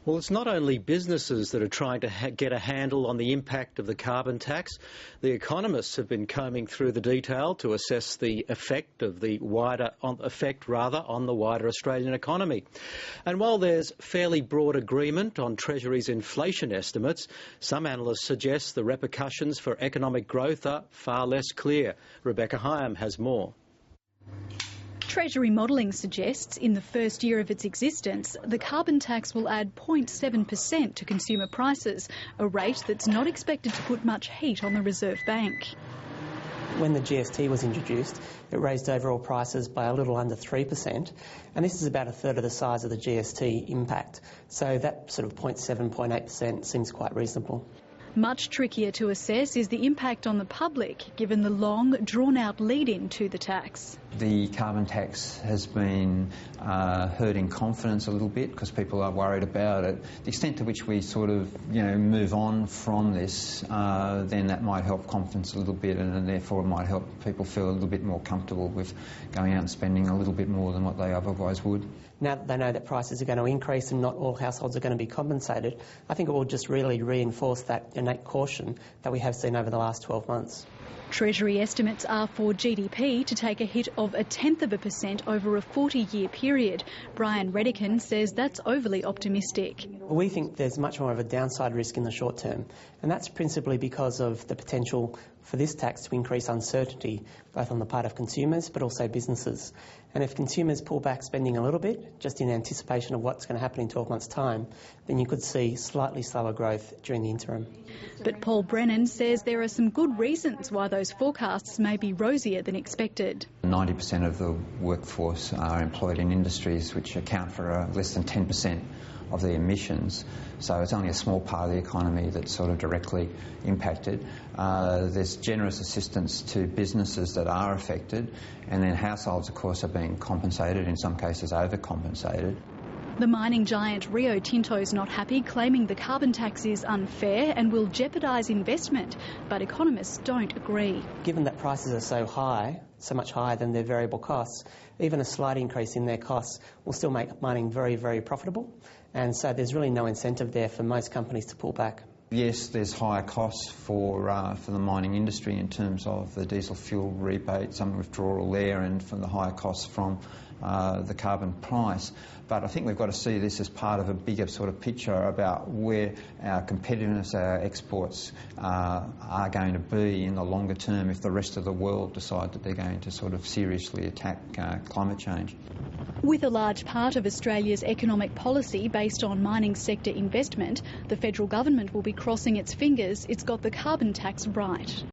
Well, it's not only businesses that are trying to get a handle on the impact of the carbon tax. The economists have been combing through the detail to assess the effect of the wider on the wider Australian economy. And while there's fairly broad agreement on Treasury's inflation estimates, some analysts suggest the repercussions for economic growth are far less clear. Rebecca Hyam has more. Treasury modelling suggests in the first year of its existence, the carbon tax will add 0.7% to consumer prices, a rate that's not expected to put much heat on the Reserve Bank. When the GST was introduced, it raised overall prices by a little under 3%, and this is about a third of the size of the GST impact. So that sort of 0.7, 0.8% seems quite reasonable. Much trickier to assess is the impact on the public, given the long, drawn-out lead-in to the tax. The carbon tax has been hurting confidence a little bit because people are worried about it. The extent to which we sort of, move on from this, then that might help confidence a little bit, and therefore it might help people feel a little bit more comfortable with going out and spending a little bit more than what they otherwise would. Now that they know that prices are going to increase and not all households are going to be compensated, I think it will just really reinforce that innate caution that we have seen over the last 12 months. Treasury estimates are for GDP to take a hit of 0.1% over a 40-year period. Brian Redican says that's overly optimistic. We think there's much more of a downside risk in the short term, and that's principally because of the potential for this tax to increase uncertainty, both on the part of consumers but also businesses. And if consumers pull back spending a little bit, just in anticipation of what's going to happen in 12 months' time, then you could see slightly slower growth during the interim. But Paul Brennan says there are some good reasons why those forecasts may be rosier than expected. 90% of the workforce are employed in industries which account for less than 10% of the emissions, so it's only a small part of the economy that's sort of directly impacted. There's generous assistance to businesses that are affected, and then households, of course, are being compensated, in some cases overcompensated. The mining giant Rio Tinto's not happy, claiming the carbon tax is unfair and will jeopardise investment, but economists don't agree. Given that prices are so high, so much higher than their variable costs, even a slight increase in their costs will still make mining very, very profitable, and so there's really no incentive there for most companies to pull back. Yes, there's higher costs for the mining industry in terms of the diesel fuel rebate, some withdrawal there, and from the higher costs from the carbon price. But I think we've got to see this as part of a bigger sort of picture about where our competitiveness, our exports are going to be in the longer term if the rest of the world decide that they're going to sort of seriously attack climate change. With a large part of Australia's economic policy based on mining sector investment, the federal government will be crossing its fingers it's got the carbon tax right.